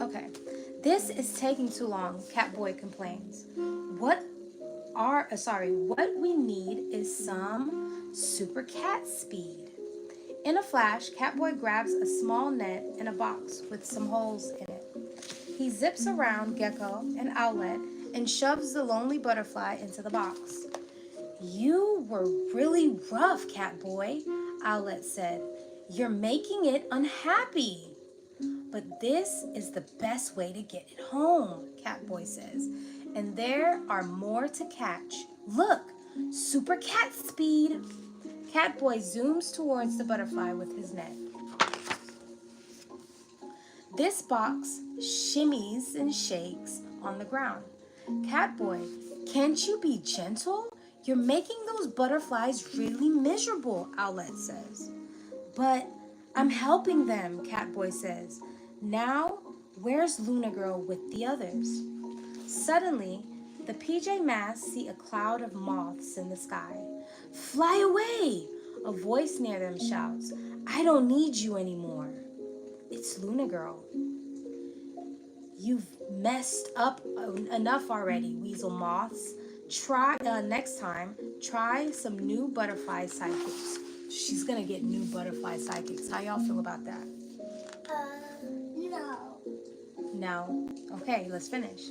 Okay. This is taking too long, Catboy complains. What we need is some super cat speed. In a flash, Catboy grabs a small net and a box with some holes in it. He zips around Gecko and Owlet and shoves the lonely butterfly into the box. You were really rough, Catboy, Owlet said. You're making it unhappy. But this is the best way to get it home, Catboy says. And there are more to catch. Look, super cat speed. Catboy zooms towards the butterfly with his net. This box shimmies and shakes on the ground. Catboy, can't you be gentle? You're making those butterflies really miserable, Owlet says. But I'm helping them, Catboy says. Now, where's Luna Girl with the others? Suddenly, the PJ Masks see a cloud of moths in the sky. Fly away! A voice near them shouts. I don't need you anymore. It's Luna Girl. You've messed up enough already, weasel moths. Next time, try some new butterfly psychics. She's gonna get new butterfly psychics. How y'all feel about that? No. No? Okay, let's finish.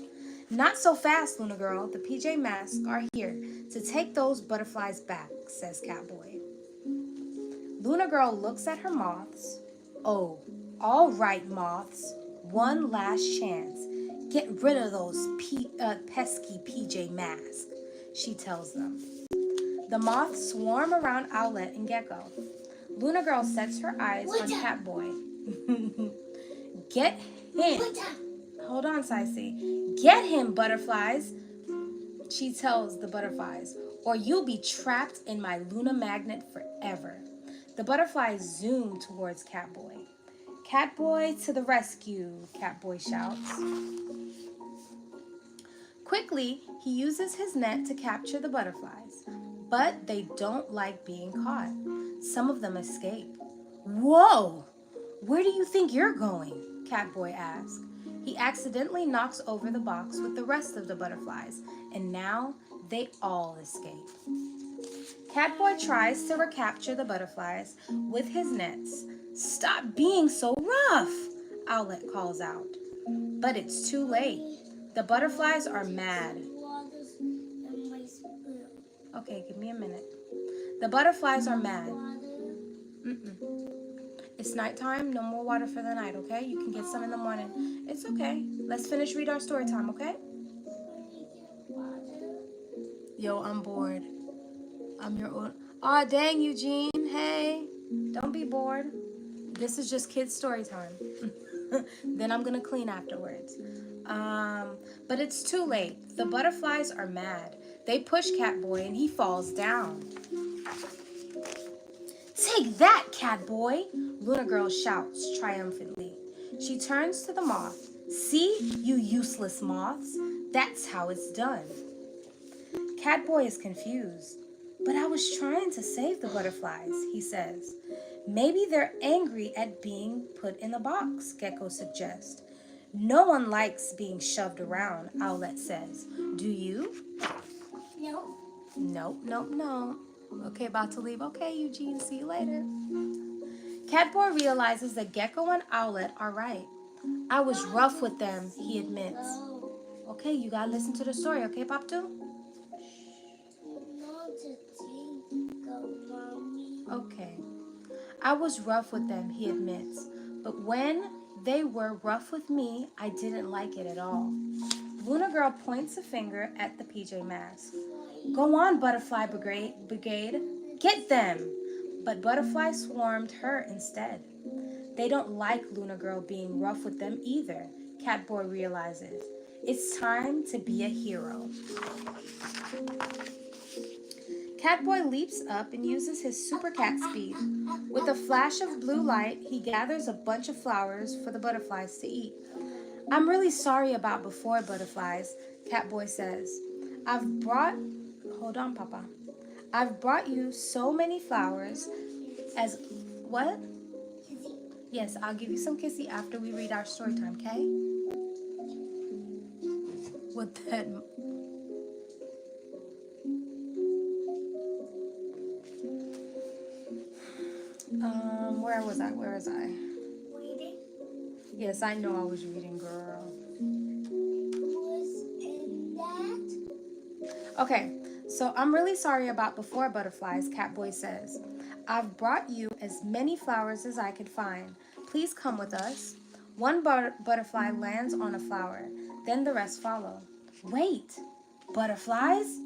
Not so fast, Luna Girl. The PJ Masks are here to take those butterflies back, says Catboy. Luna Girl looks at her moths. Oh, all right, moths. One last chance. Get rid of those pesky PJ Masks, she tells them. The moths swarm around Owlet and Gecko. Luna Girl sets her eyes on Catboy. Get him. Hold on, Cicey. Get him, butterflies, she tells the butterflies, or you'll be trapped in my Luna magnet forever. The butterflies zoom towards Catboy. Catboy to the rescue, Catboy shouts. Quickly, he uses his net to capture the butterflies, but they don't like being caught. Some of them escape. Whoa! Where do you think you're going? Catboy asks. He accidentally knocks over the box with the rest of the butterflies, and now they all escape. Catboy tries to recapture the butterflies with his nets. Stop being so rough, Owlet calls out. But it's too late. The butterflies are mad. Okay, give me a minute. The butterflies are mad. It's nighttime. No more water for the night, okay? You can get some in the morning. It's okay. Let's finish read our story time, okay? Yo, I'm bored. I'm your own. Aw, dang, Eugene. Hey, don't be bored. This is just kids' story time. Then I'm going to clean afterwards. But it's too late. The butterflies are mad. They push Catboy and he falls down. Take that, Catboy! Luna Girl shouts triumphantly. She turns to the moth. See, you useless moths. That's how it's done. Catboy is confused. But I was trying to save the butterflies, he says. Maybe they're angry at being put in a box, Gecko suggests. No one likes being shoved around, Owlet says. Do you? No. No. Okay, about to leave. Okay, Eugene, see you later. Catboy realizes that Gecko and Owlet are right. I was rough with them, he admits. Okay, you gotta listen to the story, okay, Pop-Two? Okay. I was rough with them, he admits. But when they were rough with me, I didn't like it at all. Luna Girl points a finger at the PJ Masks. Go on, Butterfly Brigade. Get them! But Butterfly swarmed her instead. They don't like Luna Girl being rough with them either, Catboy realizes. It's time to be a hero. Catboy leaps up and uses his super cat speed. With a flash of blue light, he gathers a bunch of flowers for the butterflies to eat. I'm really sorry about before, butterflies, Catboy says. Hold on, Papa. I've brought you so many flowers as... What? Yes, I'll give you some kissy after we read our story time, okay? What that? Where was I? Where was I? Reading Yes, I know I was reading, girl. was in that. Okay, so I'm really sorry about before butterflies, Catboy says. I've brought you as many flowers as I could find. Please come with us. One butterfly lands on a flower, then the rest follow. Wait, butterflies?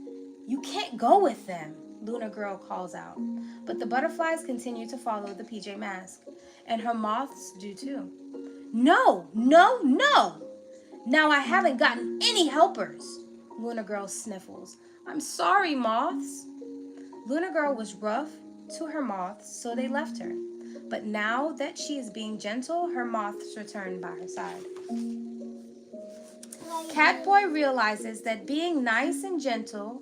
You can't go with them, Luna Girl calls out. But the butterflies continue to follow the PJ Mask, and her moths do too. No, no, no! Now I haven't gotten any helpers, Luna Girl sniffles. I'm sorry, moths. Luna Girl was rough to her moths, so they left her. But now that she is being gentle, her moths return by her side. Catboy realizes that being nice and gentle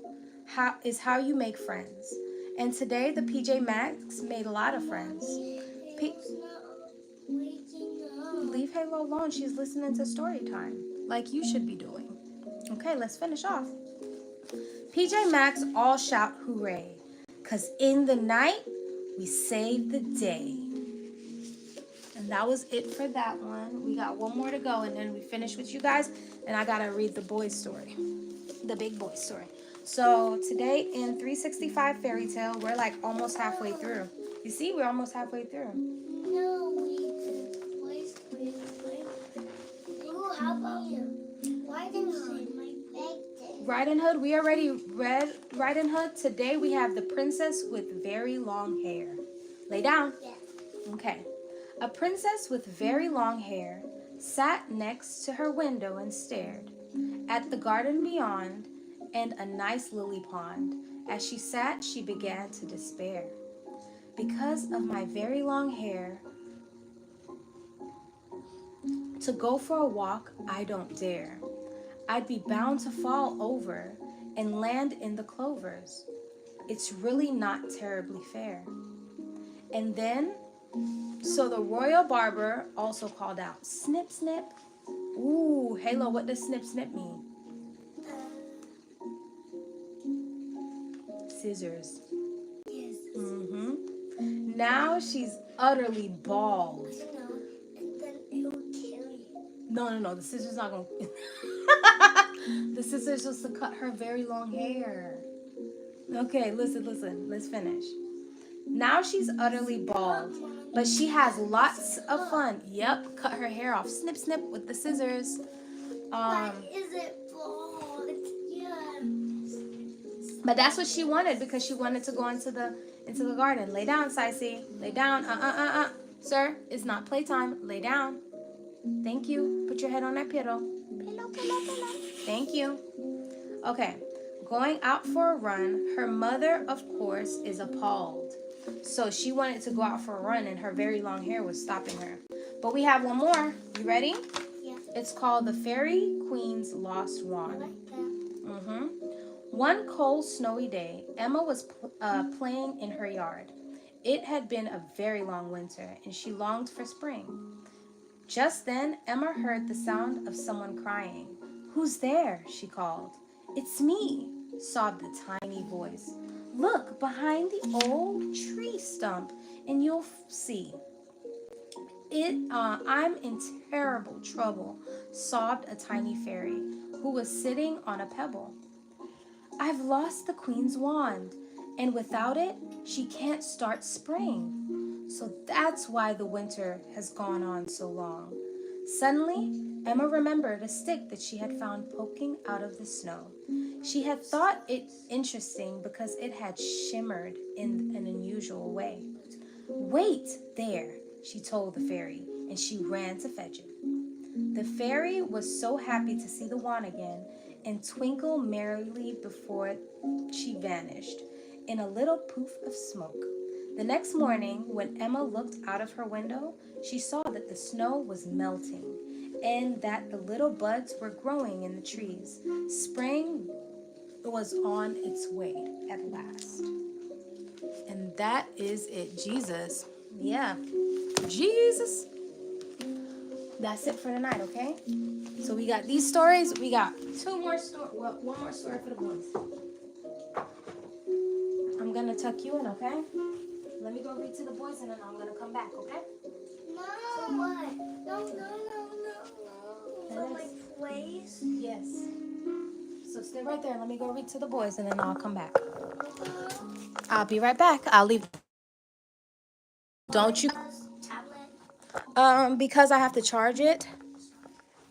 is how you make friends. And today the PJ Masks made a lot of friends. Halo's not waking up. Leave Halo alone. She's listening to story time, like you should be doing. Okay, let's finish off. PJ Masks all shout hooray, 'cause in the night, we saved the day. And that was it for that one. We got one more to go, and then we finish with you guys, and I gotta read the boy's story, the big boy story. So today in 365 Fairy Tale, we're like almost halfway through. You see, we're almost halfway through. No, wait. Ooh, how about you? Why didn't you my bag then? Riding Hood, we already read Riding Hood. Today we have the princess with very long hair. Lay down. Yeah. Okay. A princess with very long hair sat next to her window and stared at the garden beyond and a nice lily pond. As she sat, she began to despair. Because of my very long hair, to go for a walk, I don't dare. I'd be bound to fall over and land in the clovers. It's really not terribly fair. And then, so the royal barber also called out, snip, snip. Ooh, Halo, what does snip, snip mean? Scissors. Yes. Now she's utterly bald. I know. And then it will kill you. No, the scissors not gonna. The scissors just to cut her very long hair. Okay, listen, let's finish. Now she's utterly bald, but she has lots of fun. Yep, cut her hair off. Snip, snip with the scissors. Why is it bald? Yeah. But that's what she wanted because she wanted to go into the garden. Lay down, Sicey. Lay down. Sir, it's not playtime. Lay down. Thank you. Put your head on that pillow. Pillow. Thank you. Okay. Going out for a run, her mother, of course, is appalled. So she wanted to go out for a run and her very long hair was stopping her. But we have one more. You ready? Yeah. It's called The Fairy Queen's Lost I Wand. like that. One cold, snowy day, Emma was playing in her yard. It had been a very long winter, and she longed for spring. Just then, Emma heard the sound of someone crying. Who's there? She called. It's me, sobbed the tiny voice. Look behind the old tree stump, and you'll see. I'm in terrible trouble, sobbed a tiny fairy who was sitting on a pebble. I've lost the queen's wand, and without it, she can't start spring. So that's why the winter has gone on so long. Suddenly, Emma remembered a stick that she had found poking out of the snow. She had thought it interesting because it had shimmered in an unusual way. Wait there, she told the fairy, and she ran to fetch it. The fairy was so happy to see the wand again and twinkled merrily before she vanished in a little poof of smoke. The next morning, when Emma looked out of her window, she saw that the snow was melting and that the little buds were growing in the trees. Spring was on its way at last. And that is it. Jesus. Yeah. Jesus. That's it for tonight, okay? So we got these stories. We got two more stories. Well, one more story for the boys. I'm gonna tuck you in, okay? Let me go read to the boys and then I'm gonna come back, okay? No, what? No. For my place? Yes. So stay right there. Let me go read to the boys and then I'll come back. I'll be right back. I'll leave. Don't you? Tablet. Because I have to charge it.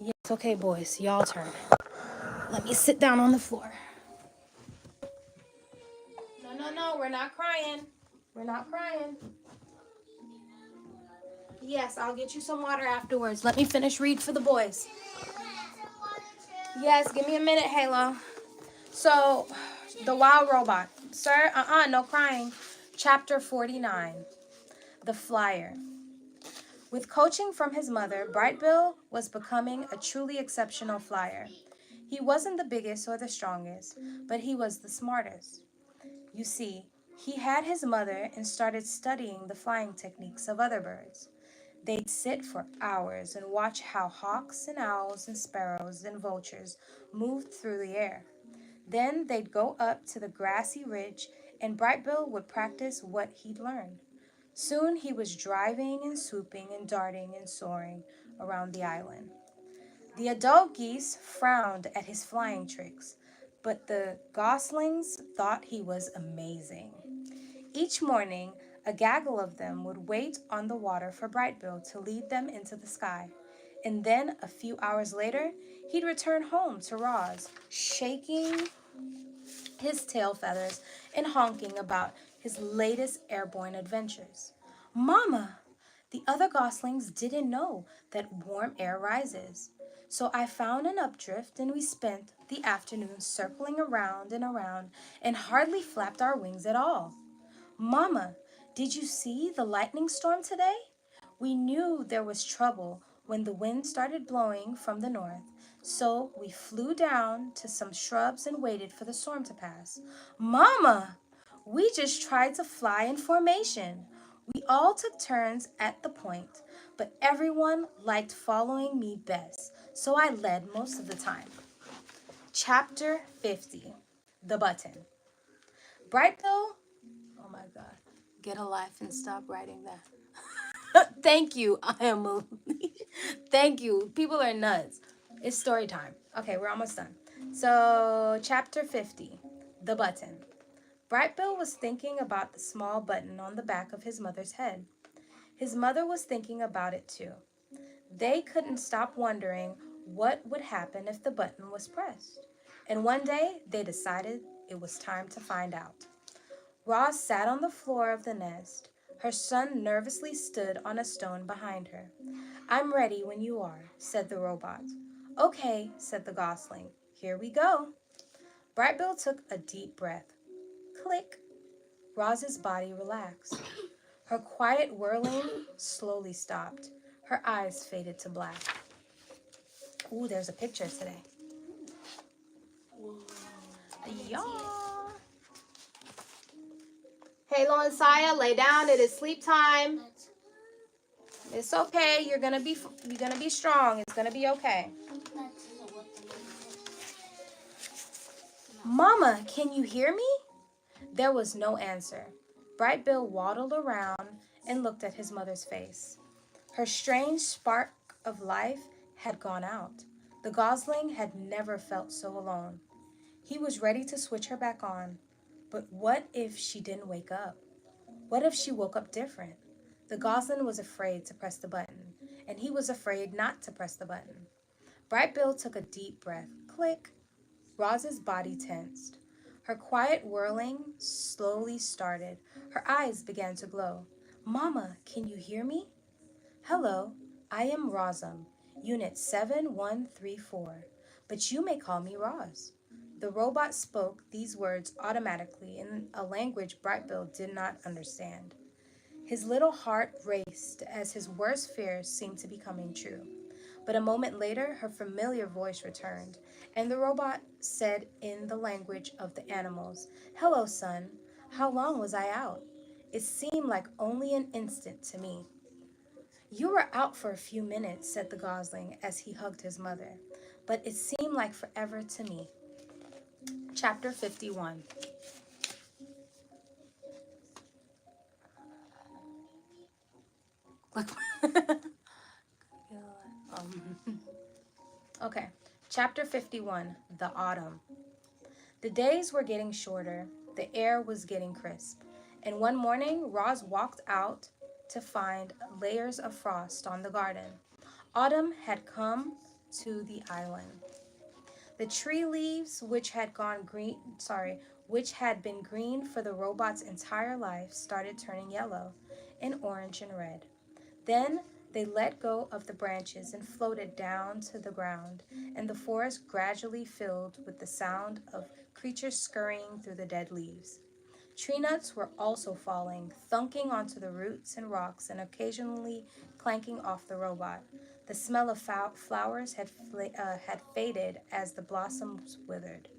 Yes, okay, boys. Y'all turn. Let me sit down on the floor. No. We're not crying. We're not crying. Yes, I'll get you some water afterwards. Let me finish read for the boys. Yes, give me a minute, Halo. So, the wild robot. Sir, no crying. Chapter 49. The Flyer. With coaching from his mother, Brightbill was becoming a truly exceptional flyer. He wasn't the biggest or the strongest, but he was the smartest. You see, he had his mother and started studying the flying techniques of other birds. They'd sit for hours and watch how hawks and owls and sparrows and vultures moved through the air. Then they'd go up to the grassy ridge and Brightbill would practice what he'd learned. Soon he was driving and swooping and darting and soaring around the island. The adult geese frowned at his flying tricks, but the goslings thought he was amazing. Each morning, a gaggle of them would wait on the water for Brightbill to lead them into the sky. And then, a few hours later, he'd return home to Roz, shaking his tail feathers and honking about his latest airborne adventures. Mama! The other goslings didn't know that warm air rises. So I found an updrift and we spent the afternoon circling around and around and hardly flapped our wings at all. Mama, did you see the lightning storm today? We knew there was trouble when the wind started blowing from the north, so we flew down to some shrubs and waited for the storm to pass. Mama, we just tried to fly in formation. We all took turns at the point, but everyone liked following me best, so I led most of the time. Chapter 50. The Button. Brightbill, oh my God, get a life and stop writing that. Thank you. I am a Thank you. People are nuts. It's story time. Okay, we're almost done. So, chapter 50. The Button. Brightbill was thinking about the small button on the back of his mother's head. His mother was thinking about it too. They couldn't stop wondering what would happen if the button was pressed. And one day they decided it was time to find out. Roz sat on the floor of the nest. Her son nervously stood on a stone behind her. I'm ready when you are, said the robot. Okay, said the gosling. Here we go. Brightbill took a deep breath. Click. Roz's body relaxed. Her quiet whirling slowly stopped. Her eyes faded to black. Ooh, there's a picture today. Yeah. Halo and Saya, lay down. It is sleep time. It's okay. You're gonna be strong. It's gonna be okay. Mama, can you hear me? There was no answer. Brightbill waddled around and looked at his mother's face. Her strange spark of life had gone out. The gosling had never felt so alone. He was ready to switch her back on. But what if she didn't wake up? What if she woke up different? The gosling was afraid to press the button, and he was afraid not to press the button. Brightbill took a deep breath. Click. Roz's body tensed. Her quiet whirling slowly started. Her eyes began to glow. Mama, can you hear me? Hello, I am Rozum, Unit 7134, but you may call me Roz. The robot spoke these words automatically in a language Brightbill did not understand. His little heart raced as his worst fears seemed to be coming true. But a moment later, her familiar voice returned, and the robot said in the language of the animals, Hello, son. How long was I out? It seemed like only an instant to me. You were out for a few minutes, said the gosling as he hugged his mother, but it seemed like forever to me. Chapter 51. Look. Okay. Chapter 51. The Autumn. The days were getting shorter. The air was getting crisp. And one morning, Roz walked out to find layers of frost on the garden. Autumn had come to the island. The tree leaves, which had been green for the robot's entire life, started turning yellow and orange and red. Then they let go of the branches and floated down to the ground, and the forest gradually filled with the sound of creatures scurrying through the dead leaves. Tree nuts were also falling, thunking onto the roots and rocks and occasionally clanking off the robot. The smell of flowers had faded as the blossoms withered.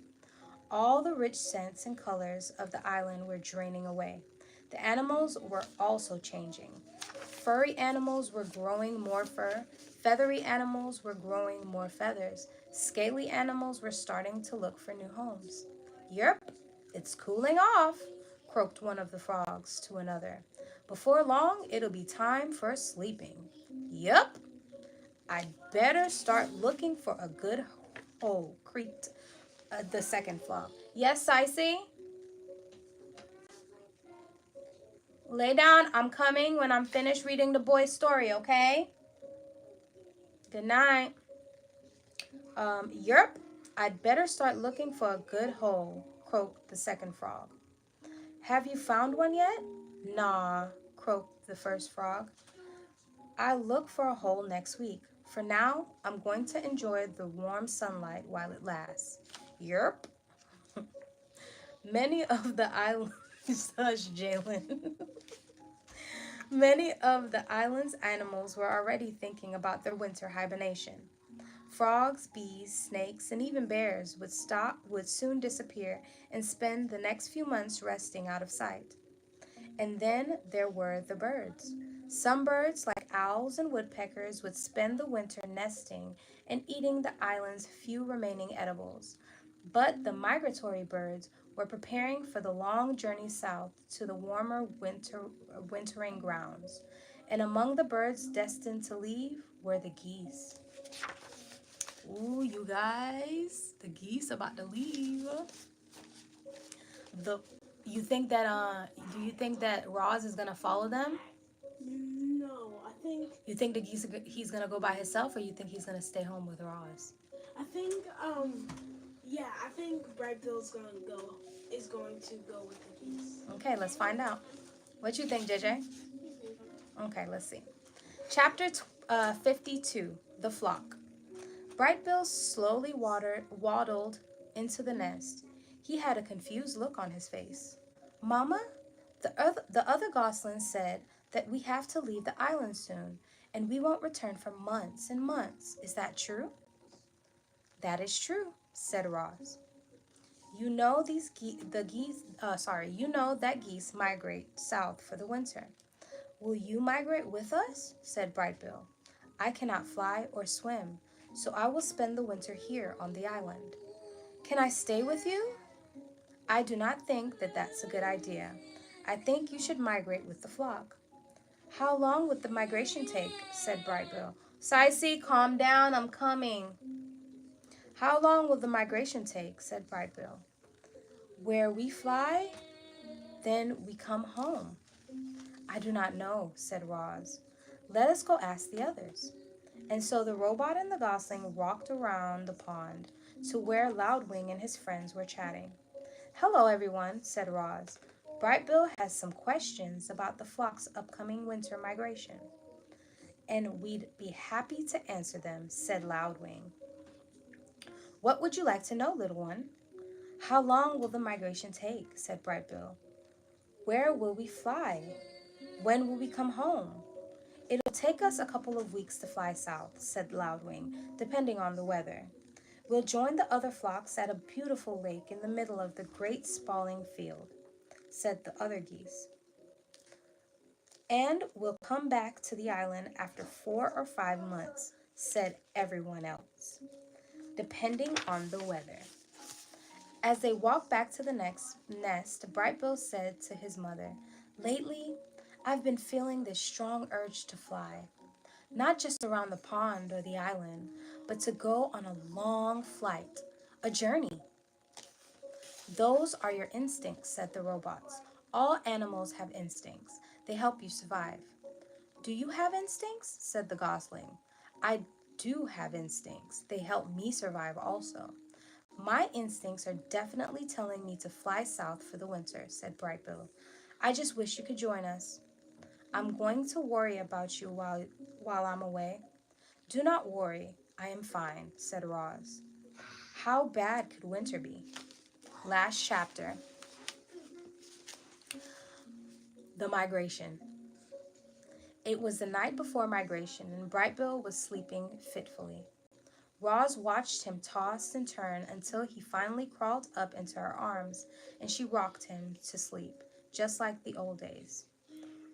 All the rich scents and colors of the island were draining away. The animals were also changing. Furry animals were growing more fur. Feathery animals were growing more feathers. Scaly animals were starting to look for new homes. Yerp, it's cooling off, croaked one of the frogs to another. Before long, it'll be time for sleeping. Yup, I'd better start looking for a good hole, creaked the second frog. Yes, Cicey? Lay down. I'm coming when I'm finished reading the boy's story, okay? Good night. Yerp, I'd better start looking for a good hole, croaked the second frog. Have you found one yet? Nah, croaked the first frog. I'll look for a hole next week. For now, I'm going to enjoy the warm sunlight while it lasts. Yerp. Many of the islands, hush, Jalen. Many of the island's animals were already thinking about their winter hibernation. Frogs, bees, snakes, and even bears would soon disappear and spend the next few months resting out of sight. And then there were the birds. Some birds, like owls and woodpeckers, would spend the winter nesting and eating the island's few remaining edibles. But the migratory birds were preparing for the long journey south to the warmer wintering grounds. And among the birds destined to leave were the geese. Ooh, you guys, the geese about to leave. The do you think that Roz is gonna follow them? No, I think. You think he's gonna go by himself, or you think he's gonna stay home with Roz? I think. Yeah, I think Brightbill's is going to go with the geese. Okay, let's find out. What you think, JJ? Okay, let's see. Chapter 52, The Flock. Brightbill slowly waddled into the nest. He had a confused look on his face. Mama, the other goslings said that we have to leave the island soon, and we won't return for months and months. Is that true? That is true, said Roz. You know you know that geese migrate south for the winter. Will you migrate with us? Said Brightbill. I cannot fly or swim, so I will spend the winter here on the island. Can I stay with you? I do not think that that's a good idea. I think you should migrate with the flock. How long would the migration take? Said Brightbill. Cicey, calm down, I'm coming. How long will the migration take? Said Brightbill. Where we fly, then we come home. I do not know, said Roz. Let us go ask the others. And so the robot and the gosling walked around the pond to where Loudwing and his friends were chatting. Hello, everyone, said Roz. Brightbill has some questions about the flock's upcoming winter migration. And we'd be happy to answer them, said Loudwing. What would you like to know, little one? How long will the migration take? Said Brightbill. Where will we fly? When will we come home? It'll take us a couple of weeks to fly south, said Loudwing, depending on the weather. We'll join the other flocks at a beautiful lake in the middle of the great sprawling field, said the other geese. And we'll come back to the island after 4 or 5 months, said everyone else, depending on the weather. As they walked back to the next nest, Brightbill said to his mother, "Lately, I've been feeling this strong urge to fly, not just around the pond or the island, but to go on a long flight, a journey." "Those are your instincts," said the robots. "All animals have instincts. They help you survive." "Do you have instincts?" said the gosling. "I do have instincts. They help me survive also." "My instincts are definitely telling me to fly south for the winter," said Brightbill. "I just wish you could join us." "I'm going to worry about you while I'm away." "Do not worry. I am fine," said Roz. How bad could winter be? Last chapter. The migration. It was the night before migration, and Brightbill was sleeping fitfully. Roz watched him toss and turn until he finally crawled up into her arms, and she rocked him to sleep, just like the old days.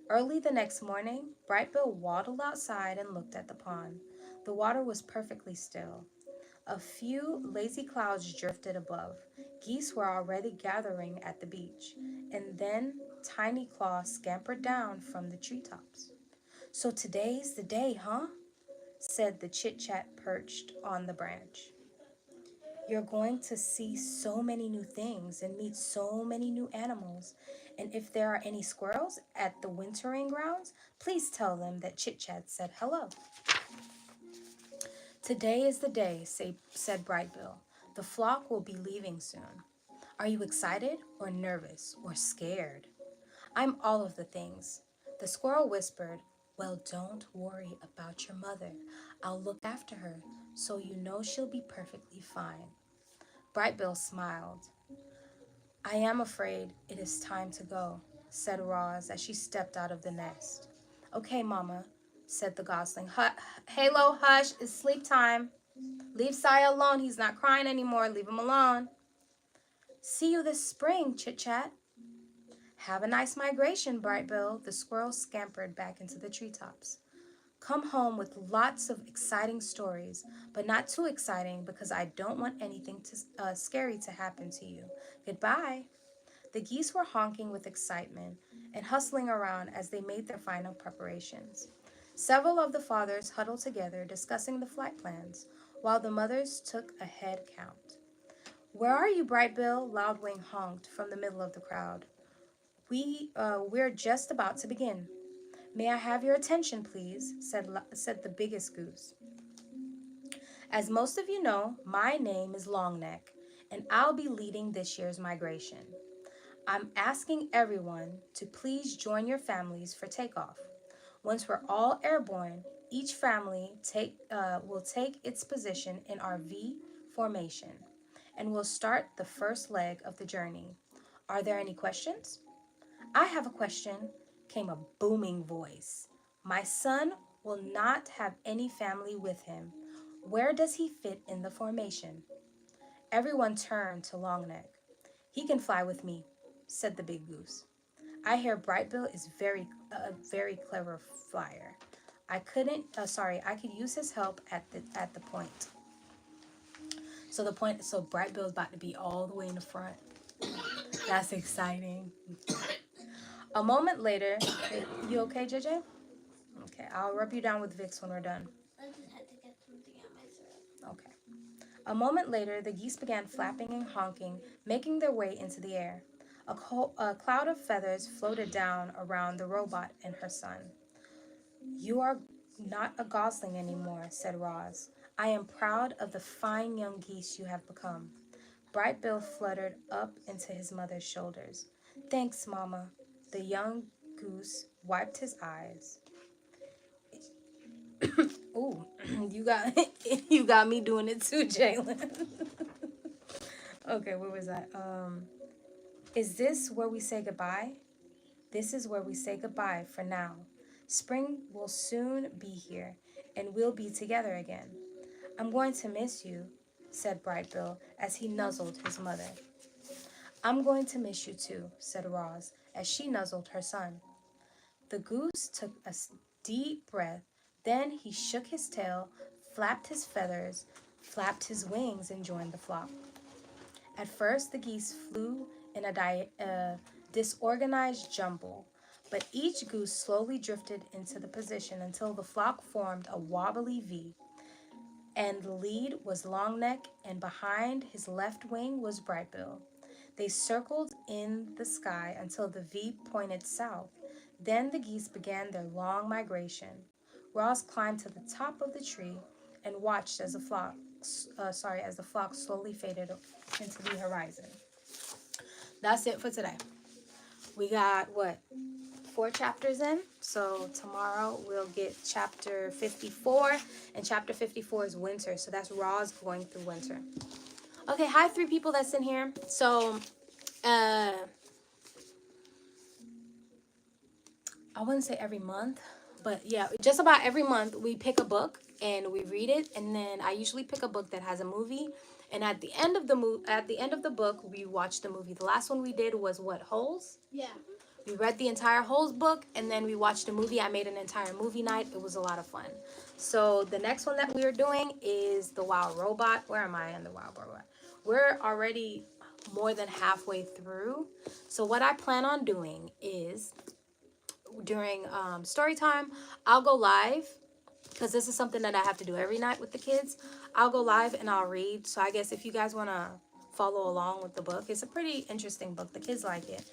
Early the next morning, Brightbill waddled outside and looked at the pond. The water was perfectly still. A few lazy clouds drifted above. Geese were already gathering at the beach, and then Tiny Claw scampered down from the treetops. "So today's the day, huh?" said the chit-chat perched on the branch. "You're going to see so many new things and meet so many new animals. And if there are any squirrels at the wintering grounds, please tell them that Chit Chat said hello." "Today is the day," said Brightbill. "The flock will be leaving soon. Are you excited or nervous or scared?" "I'm all of the things." The squirrel whispered, "Well, don't worry about your mother. I'll look after her, so you know she'll be perfectly fine." Brightbill smiled. "I am afraid it is time to go," said Roz as she stepped out of the nest. "Okay, Mama," said the gosling. "Halo, hush, it's sleep time. Leave Saya alone. He's not crying anymore. Leave him alone." "See you this spring, Chit Chat." "Have a nice migration, Brightbill." The squirrel scampered back into the treetops. "Come home with lots of exciting stories, but not too exciting because I don't want anything scary to happen to you. Goodbye." The geese were honking with excitement and hustling around as they made their final preparations. Several of the fathers huddled together discussing the flight plans, while the mothers took a head count. "Where are you, Brightbill?" Loudwing honked from the middle of the crowd. We're just about to begin." "May I have your attention, please?" said the biggest goose. "As most of you know, my name is Longneck, and I'll be leading this year's migration. I'm asking everyone to please join your families for takeoff. Once we're all airborne, each family will take its position in our V formation, and we'll start the first leg of the journey. Are there any questions?" "I have a question," came a booming voice. "My son will not have any family with him. Where does he fit in the formation?" Everyone turned to Longneck. "He can fly with me," said the big goose. "I hear Brightbill is a very clever flyer. I could use his help at the point." So Brightbill's about to be all the way in the front. That's exciting. A moment later, you okay, JJ? Okay, I'll rub you down with Vicks when we're done. I just had to get something out my throat. Okay. A moment later, the geese began flapping and honking, making their way into the air. A cloud of feathers floated down around the robot and her son. "You are not a gosling anymore," said Roz. "I am proud of the fine young geese you have become." Brightbill fluttered up into his mother's shoulders. "Thanks, Mama." The young goose wiped his eyes. Ooh, you got me doing it too, Jalen. Okay, where was that? Is this where we say goodbye? This is where we say goodbye for now. Spring will soon be here, and we'll be together again. I'm going to miss you, said Brightbill as he nuzzled his mother. I'm going to miss you too, said Roz as she nuzzled her son. The goose took a deep breath. Then he shook his tail, flapped his feathers, flapped his wings, and joined the flock. At first, the geese flew in a disorganized jumble, but each goose slowly drifted into the position until the flock formed a wobbly V. And the lead was Longneck, and behind his left wing was Brightbill. They circled in the sky until the V pointed south. Then the geese began their long migration. Ross climbed to the top of the tree and watched as the flock slowly faded into the horizon. That's it for today. We got 4 chapters in. So tomorrow we'll get chapter 54, and chapter 54 is winter. So that's Roz going through winter. Okay, hi 3 people that's in here. So I wouldn't say every month, but yeah, just about every month we pick a book and we read it, and then I usually pick a book that has a movie, and at the end of the book we watch the movie. The last one we did was Holes? Yeah. We read the entire Holes book, and then we watched a movie. I made an entire movie night. It was a lot of fun. So the next one that we are doing is The Wild Robot. Where am I in The Wild Robot? We're already more than halfway through. So what I plan on doing is during story time, I'll go live, because this is something that I have to do every night with the kids. I'll go live and I'll read. So I guess if you guys want to follow along with the book, it's a pretty interesting book. The kids like it.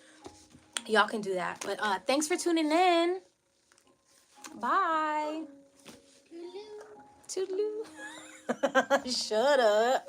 Y'all can do that. But thanks for tuning in. Bye. Toodaloo. Shut up.